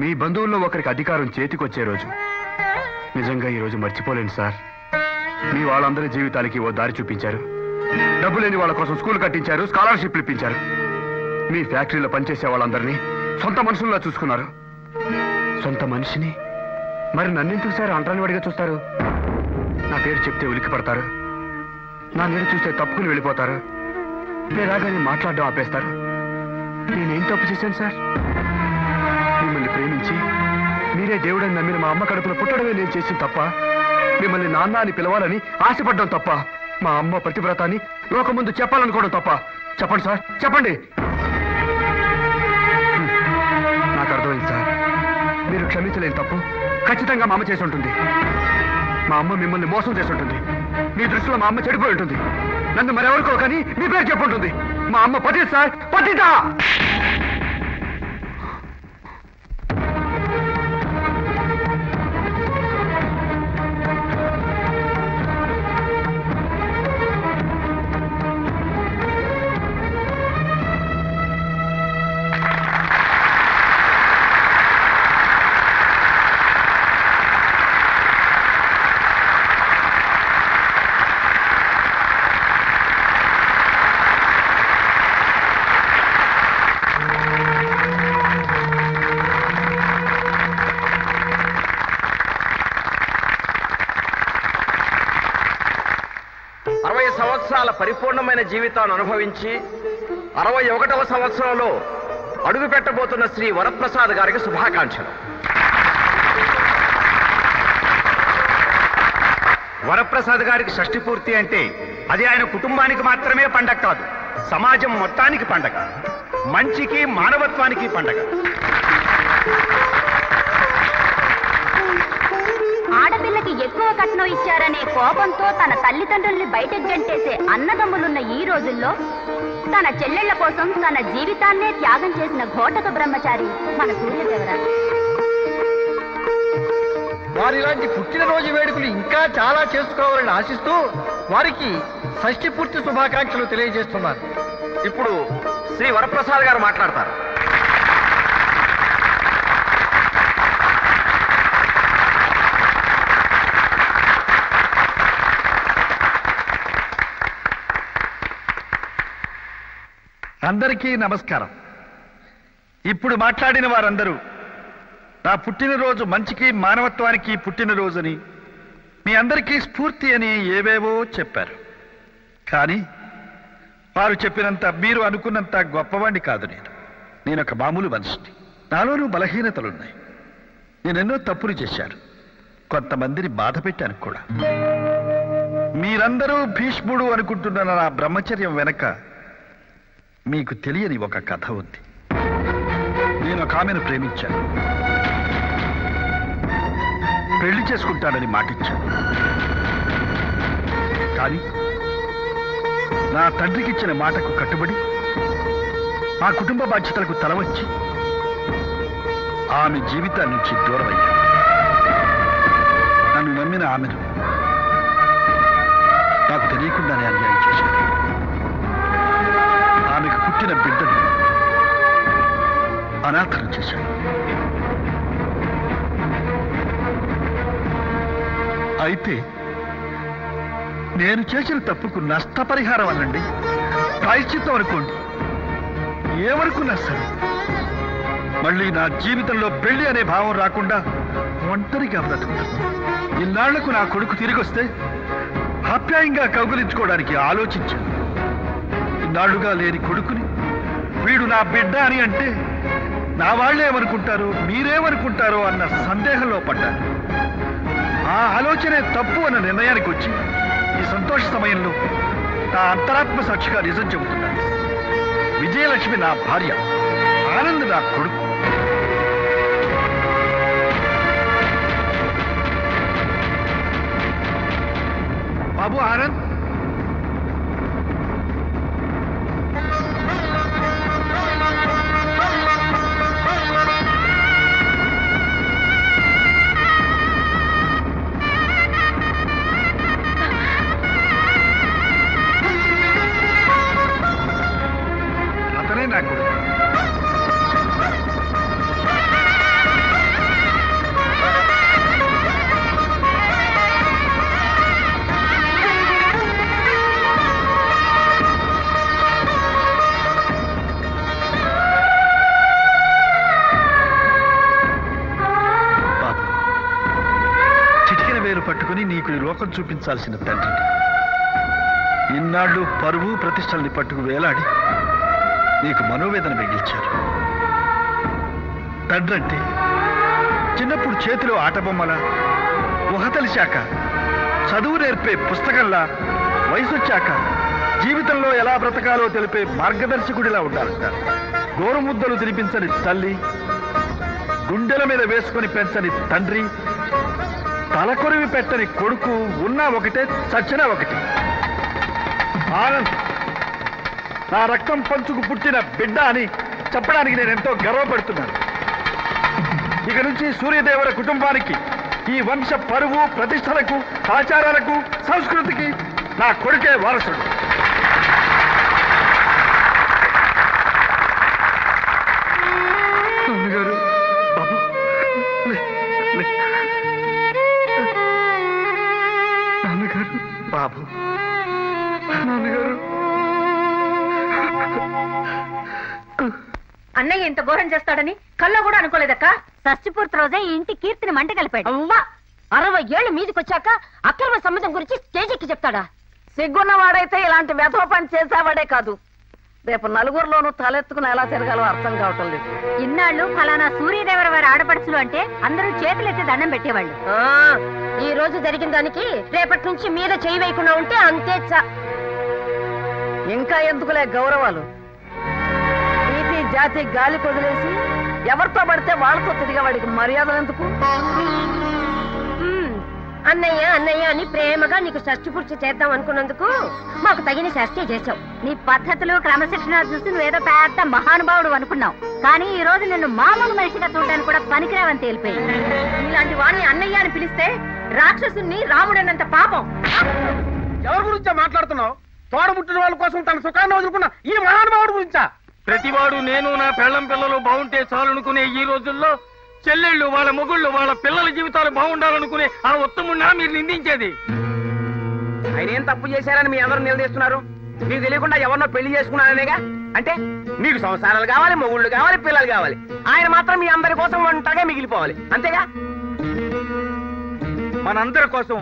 మీ బంధువుల్లో ఒకరికి అధికారం చేతికొచ్చే రోజు. నిజంగా ఈ రోజు మర్చిపోలేను సార్. మీ వాళ్ళందరి జీవితాలకి ఓ దారి చూపించారు. డబ్బు లేని వాళ్ళ కోసం స్కూల్ కట్టించారు, స్కాలర్షిప్లు ఇప్పించారు. మీ ఫ్యాక్టరీలో పనిచేసే వాళ్ళందరినీ సొంత మనుషుల్లా చూసుకున్నారు. సొంత మనిషిని మరి నన్నెందుకు సార్ అంటరాని వాడిగా చూస్తారు? నా పేరు చెప్తే ఉలిక్కి పడతారు. నా నీడ చూస్తే తప్పుకుని వెళ్ళిపోతారు. నేరాగానే మాట్లాడడం ఆపేస్తారు. నేనేం తప్పు చేశాను సార్? మిమ్మల్ని ప్రేమించి మీరే దేవుడని నమ్మిన మా అమ్మ కడుపులో పుట్టడమే నేను చేసిన తప్ప. మిమ్మల్ని నాన్న అని పిలవాలని ఆశపడ్డం తప్ప. మా అమ్మ ప్రతివ్రతాన్ని లోక ముందు చెప్పాలనుకోవడం తప్ప. చెప్పండి సార్, చెప్పండి. నాకు అర్థమైంది సార్. మీరు క్షమించలేని తప్పు ఖచ్చితంగా మా అమ్మ చేసి ఉంటుంది. మా అమ్మ మిమ్మల్ని మోసం చేసి ఉంటుంది. మీ దృష్టిలో మా అమ్మ చెడిపోయి ఉంటుంది. నన్ను మరెవరికో కానీ మీ పేరు చెప్పుంటుంది. మా అమ్మ పతిత సార్, పతిత. సంవత్సరాల పరిపూర్ణమైన జీవితాన్ని అనుభవించి 61వ సంవత్సరంలో అడుగు పెట్టబోతున్న శ్రీ వరప్రసాద్ గారికి శుభాకాంక్షలు. వరప్రసాద్ గారికి షష్ఠి పూర్తి అంటే అది ఆయన కుటుంబానికి మాత్రమే పండగ కాదు, సమాజం మొత్తానికి పండగ. మంచికి మానవత్వానికి పండగ. ఆడపిల్లకి ఎక్కువ కట్నం ఇచ్చారనే కోపంతో తన తల్లిదండ్రుల్ని బయటకు గంటేసే అన్నదమ్ములున్న ఈ రోజుల్లో తన చెల్లెళ్ల కోసం తన జీవితాన్నే త్యాగం చేసిన ఘోటక బ్రహ్మచారి మన సూర్యదేవర. వారిలాంటి పుట్టినరోజు వేడుకలు ఇంకా చాలా చేసుకోవాలని ఆశిస్తూ వారికి షష్ఠి పూర్తి శుభాకాంక్షలు తెలియజేస్తున్నారు. ఇప్పుడు శ్రీ వరప్రసాద్ గారు మాట్లాడతారు. అందరికీ నమస్కారం. ఇప్పుడు మాట్లాడిన వారందరూ నా పుట్టినరోజు మంచికి మానవత్వానికి పుట్టినరోజుని, మీ అందరికీ స్ఫూర్తి అని ఏవేవో చెప్పారు. కానీ వారు చెప్పినంత, మీరు అనుకున్నంత గొప్పవాణ్ణి కాదు. నేను ఒక మామూలు మనిషిని. నాలోనూ బలహీనతలున్నాయి. నేనెన్నో తప్పులు చేశాను. కొంతమందిని బాధ పెట్టాను కూడా. మీరందరూ భీష్ముడు అనుకుంటున్న నా బ్రహ్మచర్యం వెనక మీకు తెలియని ఒక కథ ఉంది. నేను ఒక ఆమెను ప్రేమించాను. పెళ్లి చేసుకుంటానని మాటిచ్చాను. కానీ నా తండ్రికిచ్చిన మాటకు కట్టుబడి మా కుటుంబ బాధ్యతలకు తలవచ్చి ఆమె జీవితం నుంచి దూరమయ్యాను. నన్ను నమ్మిన ఆమెను నాకు తెలియకుండానే అన్యాయం చేశాను. ఆమెకు పుట్టిన బిడ్డను అనాథరం చేశాడు. అయితే నేను చేసిన తప్పుకు నష్టపరిహారం అనండి, ప్రాయశ్చిత్తం అనుకోండి, ఏమనుకున్నా సరే మళ్ళీ నా జీవితంలో పెళ్లి అనే భావం రాకుండా ఒంటరిగా బ్రతుకుతాను. ఇన్నాళ్లకు నా కొడుకు తిరిగి వస్తే ఆప్యాయంగా కౌగిలించుకోవడానికి ఆలోచించాను. ఇన్నాళ్లుగా లేని కొడుకుని వీడు నా బిడ్డ అని అంటే నా వాళ్ళేమనుకుంటారో, మీరేమనుకుంటారో అన్న సందేహంలో పడ్డాను. ఆ ఆలోచనే తప్పు అన్న నిర్ణయానికి వచ్చి ఈ సంతోష సమయంలో నా అంతరాత్మ సాక్షిగా నిజం చెబుతున్నాను. విజయలక్ష్మి నా భార్య, ఆనంద్ నా కొడుకు. బాబు ఆనంద్, చూపించాల్సిన తండ్రి. ఇన్నాళ్ళు పరువు ప్రతిష్టల్ని పట్టుకు వేలాడి నీకు మనోవేదన మిగిల్చారు. తండ్రంటే చిన్నప్పుడు చేతిలో ఆటబొమ్మల, ఊహ తెలిసాక చదువు నేర్పే పుస్తకంలా, వయసొచ్చాక జీవితంలో ఎలా బ్రతకాలో తెలిపే మార్గదర్శకుడిలా ఉండాలంట. గోరుముద్దలు తినిపించని తల్లి, గుండెల మీద వేసుకొని పెంచని తండ్రి, తలకొరివి పెట్టని కొడుకు ఉన్నా ఒకటే, చచ్చినా ఒకటి. ఆనంద్ నా రక్తం పంచుకు పుట్టిన బిడ్డ అని చెప్పడానికి నేను ఎంతో గర్వపడుతున్నాను. ఇక నుంచి సూర్యదేవర కుటుంబానికి, ఈ వంశ పరువు ప్రతిష్టలకు, ఆచారాలకు, సంస్కృతికి నా కొడుకే వారసుడు. నాన్నగారు, బాబు, నాన్నగారు, బాబు, నాన్నగారు. అన్నయ్య ఇంత ఘోరం చేస్తాడని కల్లో కూడా అనుకోలేదక్క. షష్ఠిపూర్తి రోజే ఈ ఇంటి కీర్తిని మంట కలిపాడు. అవ్వా 60 ఏళ్ళు మీదికొచ్చాక అక్రమ సంబంధం గురించి స్టేజెక్కి చెప్తాడా? సిగ్గున్నవాడైతే ఇలాంటి వెధవ పని చేసేవాడే కాదు, రేపు నలుగురిలోనూ తలెత్తుకుని ఎలా తిరగాలో అర్థం కావటం లేదు. ఇన్నాళ్ళు ఫలానా సూర్యదేవర వారి ఆడపడుచులు అంటే అందరూ చేతులెత్తి దండం పెట్టేవాళ్ళు. ఈ రోజు జరిగిన దానికి రేపటి నుంచి మీద చేయి వేయకుండా ఉంటే అంతే. ఇంకా ఎందుకులే గౌరవాలు, నీతి జాతి గాలి కొదిలేసి ఎవరితో పడితే వాళ్ళతో తిరిగే వాడికి మర్యాదలు ఎందుకు? అన్నయ్య అన్నయ్య అని ప్రేమగా నీకు షష్టి పూర్తి చేద్దాం అనుకున్నందుకు మాకు తగిన శాస్త్రీ చేశావు. నీ పద్ధతులు క్రమశిక్షణ చూసి నువ్వేదో పెద్ద మహానుభావుడు అనుకున్నావు, కానీ ఈ రోజు నిన్ను మామూలు మనిషిగా చూడడానికి కూడా పనికిరావని తేలిపోయింది. ఇలాంటి వాడిని అన్నయ్య అని పిలిస్తే రాక్షసుని రాముడన్నంత పాపం. ఎవరి గురించా మాట్లాడుతున్నావు? తోడబుట్టిన వాళ్ళ కోసం తన సుఖాన్ని వదులుకున్న ఈ మహానుభావుడి గురించా? ప్రతివాడు నేను నా పెళ్ళం పిల్లలు బాగుంటే చాలనుకునే ఈ రోజుల్లో చెల్లెళ్ళు, వాళ్ళ మొగుళ్ళు, వాళ్ళ పిల్లల జీవితాలు బాగుండాలనుకునే ఆ ఉత్తమున్నా మీరు నిందించేది? ఆయన ఏం తప్పు చేశారని మీ అందరూ నిలదీస్తున్నారు? మీకు తెలియకుండా ఎవరినో పెళ్లి చేసుకున్నారనేగా? అంటే మీకు సంసారాలు కావాలి, మొగుళ్ళు కావాలి, పిల్లలు కావాలి. ఆయన మాత్రం మీ అందరి కోసం ఒంటరిగా మిగిలిపోవాలి, అంతేగా? మనందరి కోసం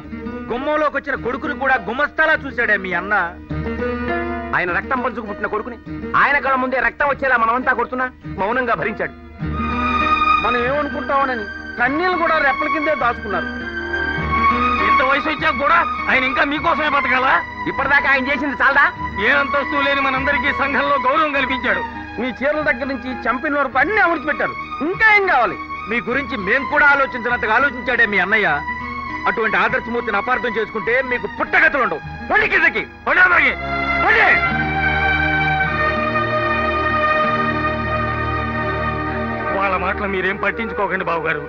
గుమ్మంలోకి వచ్చిన కొడుకుని కూడా గుమస్తాలా చూశాడే మీ అన్న. ఆయన రక్తం పంచుకు పుట్టిన కొడుకుని ఆయన కళ్ళ ముందే రక్తం వచ్చేలా మనమంతా కొడుతున్నా మౌనంగా భరించాడు. మనం ఏమనుకుంటామోనని కన్నీళ్ళు కూడా రెప్పల కిందే దాచుకున్నారు. ఇంత వయసు వచ్చాక కూడా ఆయన ఇంకా మీకోసమే బతకాలా? ఇప్పటిదాకా ఆయన చేసింది చాలదా? ఏ అంతస్తు లేని మనందరికీ సంఘంలో గౌరవం కల్పించాడు. మీ చీరల దగ్గర నుంచి చంపిన వరకు అన్ని అమర్చి పెట్టారు. ఇంకా ఏం కావాలి? మీ గురించి మేం కూడా ఆలోచించినంతగా ఆలోచించాడే మీ అన్నయ్య. అటువంటి ఆదర్శమూర్తిని అపార్థం చేసుకుంటే మీకు పుట్టగతులు ఉండవు. పండి కిందకి, పండి. వాళ్ళ మాటలు మీరేం పట్టించుకోకండి బావగారు.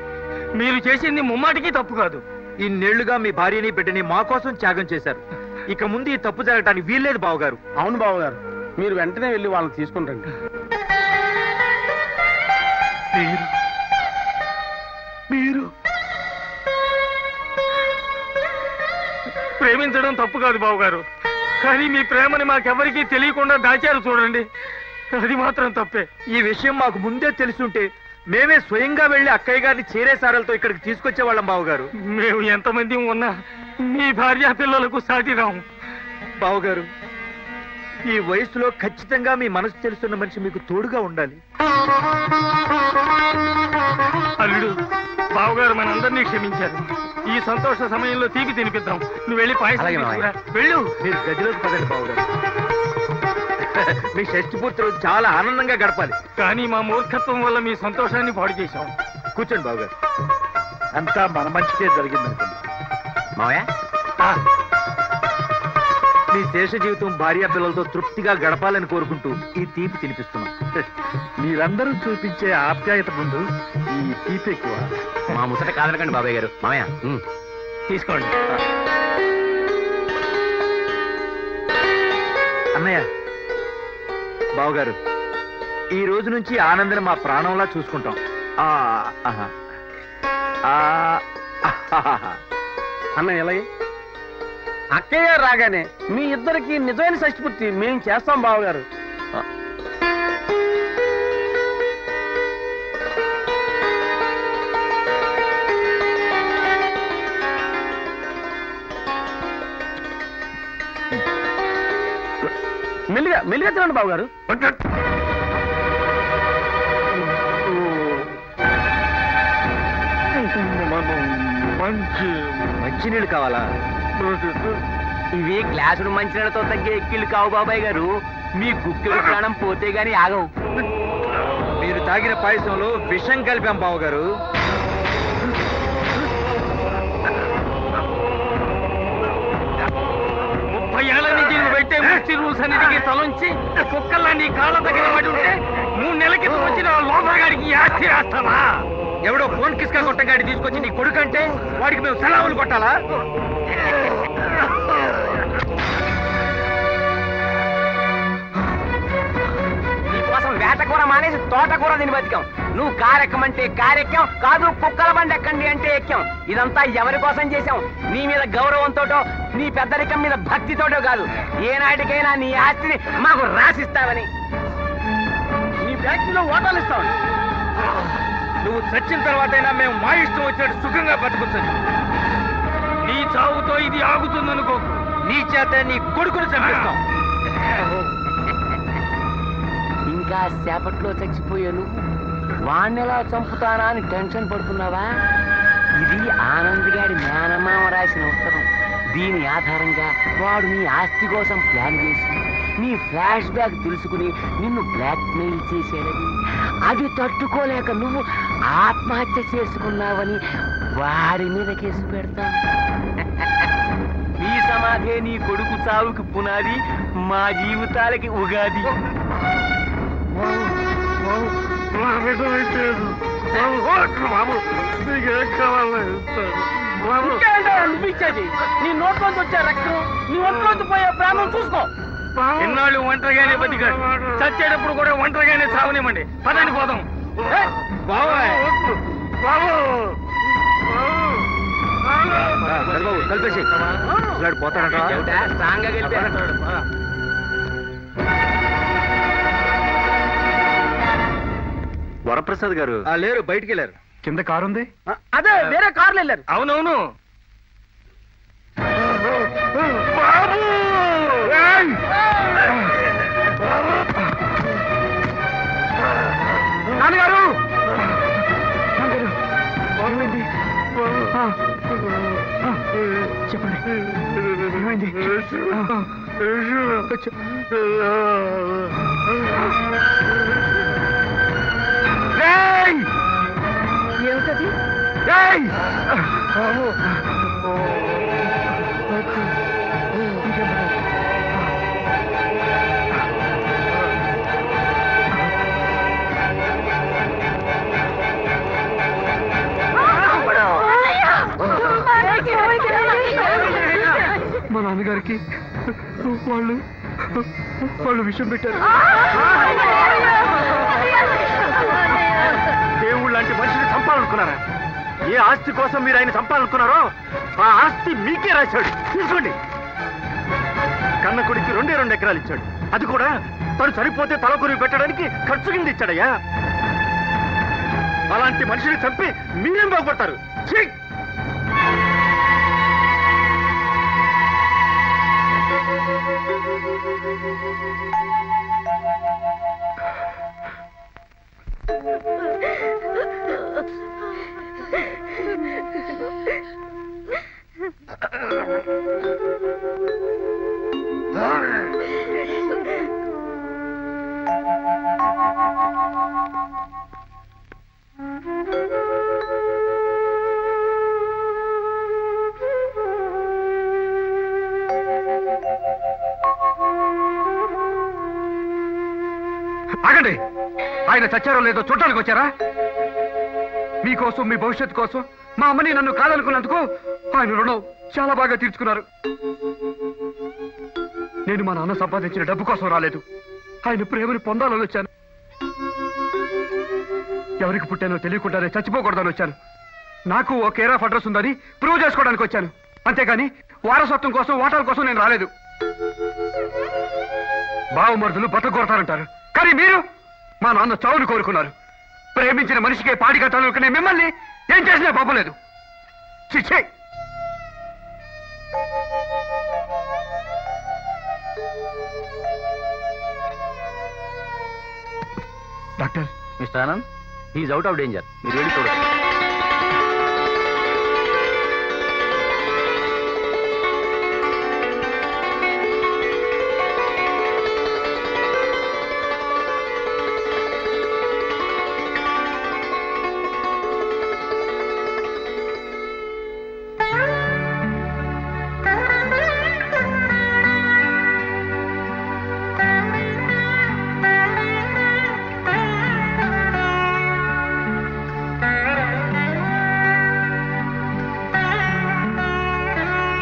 మీరు చేసింది ముమ్మాటికి తప్పు కాదు. ఇన్నేళ్లుగా మీ భార్యని బిడ్డని మా కోసం త్యాగం చేశారు. ఇక ముందు ఈ తప్పు జరగటానికి వీల్లేదు బావగారు. అవును బావగారు, మీరు వెంటనే వెళ్ళి వాళ్ళని తీసుకుంటాండి. మీరు ప్రేమించడం తప్పు కాదు బావగారు, కానీ మీ ప్రేమని మాకెవరికీ తెలియకుండా దాచారు చూడండి, అది మాత్రం తప్పే. ఈ విషయం మాకు ముందే తెలుసుంటే మేమే స్వయంగా వెళ్లి అక్కయ్య గారిని చేరేసారలతో ఇక్కడికి తీసుకొచ్చేవాళ్ళం బావగారు. మేము ఎంతమంది ఉన్నా మీ భార్య పిల్లలకు సాటిరాము బావగారు. ఈ వయసులో ఖచ్చితంగా మీ మనసు తెలుసున్న మనిషి మీకు తోడుగా ఉండాలి. అల్లుడు, బావగారు మనందరినీ క్షమించారు. ఈ సంతోష సమయంలో తీపి తినిపిద్దాం. నువ్వు వెళ్ళి పాయసం తీసుకురా. వెళ్ళు. మీరు గదిలోకి పదండి బావగారు. మీ షష్ఠి పూర్తి రోజు చాలా ఆనందంగా గడపాలి, కానీ మా మూర్ఖత్వం వల్ల మీ సంతోషాన్ని పాడు చేశాం. కూర్చోండి బావగారు. అంతా మన మంచికే జరిగిందనుకుంది. మావయ్య, మీ శేష జీవితం భార్య పిల్లలతో తృప్తిగా గడపాలని కోరుకుంటూ ఈ తీపి తినిపిస్తున్నాం. మీరందరూ చూపించే ఆప్యాయత ముందు ఈ తీపి ఎక్కువ. మా ముసట కాదనకండి బాబాయ్ గారు. మావయ్య తీసుకోండి. అన్నయ్య, బావగారు, ఈ రోజు నుంచి ఆనందం మా ప్రాణంలా చూసుకుంటాం. అన్న ఎలాగే అక్కయ్య రాగానే మీ ఇద్దరికి నిజమైన షష్ఠిపూర్తి మేము చేస్తాం బావగారు. మెల్లిగా మెల్లిగా తినండి బాబు గారు. మంచినీళ్ళు కావాలా? ఇవి గ్లాసుడు మంచినీళ్ళతో తగ్గే ఎక్కిళ్ళు కావు బాబాయ్ గారు. మీ గుక్కిలు ప్రాణం పోతే గాని ఆగవు. మీరు తాగిన పాయసంలో విషం కలిపాం బాబు గారు. 30 ఏళ్ల నుంచి నువ్వు పెట్టే మిర్చి రూల్స్ అన్నిటికీ తలంచి కుక్కల్లా నీ కాళ్ళ దగ్గర పడి ఉంటే 3 నెలల క్రితం వచ్చిన లోపలగాడికి ఆస్తి రాస్తావా? ఎవడో ఫోన్ కిస్కా కొట్టగాడి తీసుకొచ్చి నీ కొడుకంటే వాడికి మేము సెలవులు కొట్టాలా? నీకోసం వేటకూర మానేసి తోటకూర తిని బతికాం. నువ్వు కారెక్కమంటే కారెక్కాం, కాదు కుక్కల బండి ఎక్కండి అంటే ఎక్కాం. ఇదంతా ఎవరి కోసం చేశాం? నీ మీద గౌరవంతోటో నీ పెద్దరికం మీద భక్తితోటో కాదు. ఏనాటికైనా నీ ఆస్తిని మాకు రాసిస్తావని, నీ ఫ్యాక్టరీలో ఓటాలు ఇస్తావని. నువ్వు చచ్చిన తర్వాతైనా మేము మా ఇష్టం వచ్చినట్టు సుఖంగా బతుకుతుంది. నీ చావుతో ఇది ఆగుతుందనుకో. నీ చేత నీ కొడుకుని చంపిస్తాం. ఇంకా సేపట్లో చచ్చిపోయాను, వాణ్ణెలా చంపుతానా అని టెన్షన్ పడుతున్నావా? ఇది ఆనంద్ గారి మేనమామ రాసిన ఉత్తరం. దీని ఆధారంగా వాడు నీ ఆస్తి కోసం ప్లాన్ చేసి నీ ఫ్లాష్ బ్యాక్ తెలుసుకుని నిన్ను బ్లాక్ మెయిల్ చేశాడని, అది తట్టుకోలేక నువ్వు ఆత్మహత్య చేసుకున్నావని వాడి మీద కేసు పెడతాం. నీ సమాధే నీ కొడుకు చావుకి పునాది, మా జీవితాలకి ఉగాది. అనిపించేది నీ నోట్లోంచి వచ్చే రక్తం, నీ ఒంట్లోంచి పోయే ప్రాణం చూసుకో. ఎన్నాళ్ళు ఒంటరిగానే బతికాడు, చచ్చేటప్పుడు కూడా ఒంటరిగానే సావనివ్వండి. పదండి పోదాం. కలిపేసి పోతాడట. వరప్రసాద్ గారు లేరు, బయటికి వెళ్ళారు. కింద కారు ఉంది. అదే వేరే కార్లు వెళ్ళారు. అవునవును. నాన్నగారు, చెప్పండి, ఏమైంది? ఏమిటది? మా నాన్నగారికి వాళ్ళు విషయం పెట్టారు. దేవుళ్ళు లాంటి మనిషిని చంపాలనుకున్నారా? ఏ ఆస్తి కోసం మీరు ఆయన చంపాలనుకున్నారో ఆ ఆస్తి మీకే రాశాడు. తీసుకోండి. కన్న కొడుకు 2 ఎకరాలు ఇచ్చాడు. అది కూడా తను చనిపోతే తలకొరివి పెట్టడానికి ఖర్చు కింద ఇచ్చాడయ్యా. అలాంటి మనిషిని చంపి మీరేం బాగుపడతారు? ఛీ! ఆగండి. ఆయన చచ్చారో లేదో చూడటానికి వచ్చారా? మీకోసం, మీ భవిష్యత్తు కోసం మా అమ్మని నన్ను కాదనుకున్నందుకు ఆయన రుణం చాలా బాగా తీర్చుకున్నారు. నేను మా నాన్న సంపాదించిన డబ్బు కోసం రాలేదు, ఆయన ప్రేమని పొందాలని వచ్చాను. ఎవరికి పుట్టానో తెలియకుండానే చచ్చిపోకూడదని వచ్చాను. నాకు ఓ కేర్ ఆఫ్ అడ్రస్ ఉందని ప్రూవ్ చేసుకోవడానికి వచ్చాను. అంతేగాని వారసత్వం కోసం, ఓటాల కోసం నేను రాలేదు. బావమరుదులు బతకొడతారంటారు, కానీ మీరు మా నాన్న చావును కోరుకున్నారు. ప్రేమించిన మనిషికే పాడి కట్టాలనుకునే మిమ్మల్ని ఏం చేసినా పాపలేదు. చిచ్చే! Doctor mister Anand is out of danger, మీరు వెళ్ళి చూడండి.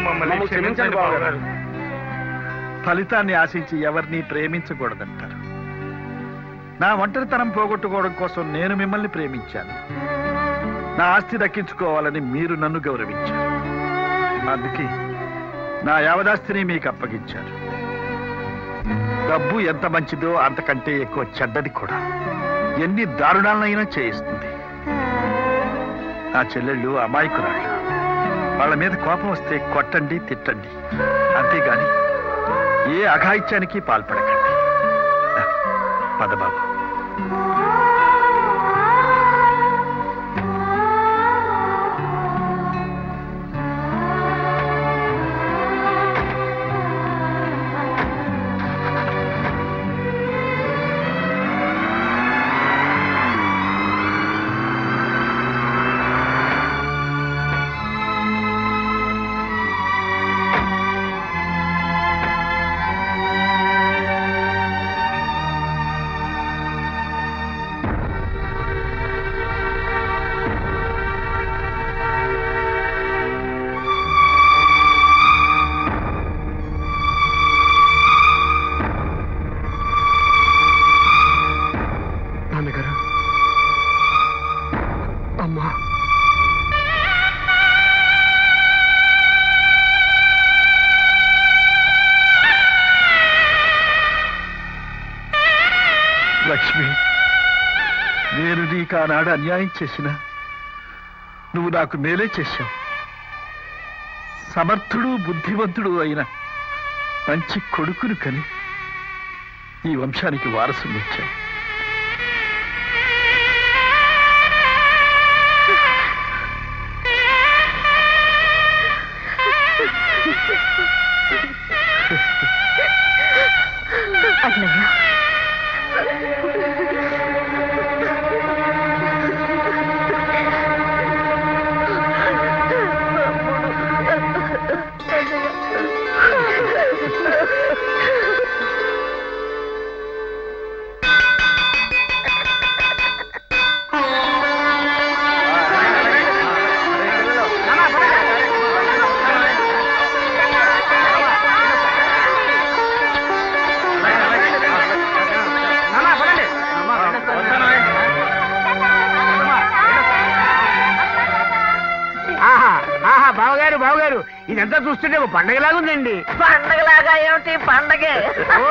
మమ్మల్ని క్షమించండి బావగారు. ఫలితాన్ని ఆశించి ఎవరిని ప్రేమించకూడదంటారు. నా ఒంటరితనం పోగొట్టుకోవడం కోసం నేను మిమ్మల్ని ప్రేమించాను. నా ఆస్తి దక్కించుకోవాలని మీరు నన్ను గౌరవించారు. అందుకే నా యావదాస్తిని మీకు అప్పగించారు. డబ్బు ఎంత మంచిదో అంతకంటే ఎక్కువ చెడ్డది కూడా. ఎన్ని దారుణాలనైనా చేయిస్తుంది. నా చెల్లెళ్ళు అమాయకురాళ్ళు. వాళ్ళ మీద కోపం వస్తే కొట్టండి, తిట్టండి, అంతేగాని ఏ అఘాయిత్యానికి పాల్పడకండి. పదబాబు. నాన్నగారు, అమ్మా, లక్ష్మి, నేను నీకు ఆనాడు అన్యాయం చేసిన నువ్వు నాకు మేలే చేశావు. సమర్థుడు, బుద్ధివంతుడు అయిన మంచి కొడుకును కని ఈ వంశానికి వారసుని ఇచ్చావు. బావగారు ఇదంతా చూస్తుంటే ఒక పండగలాగా ఉందండి. పండగలాగా ఏమిటి పండగే? ఓ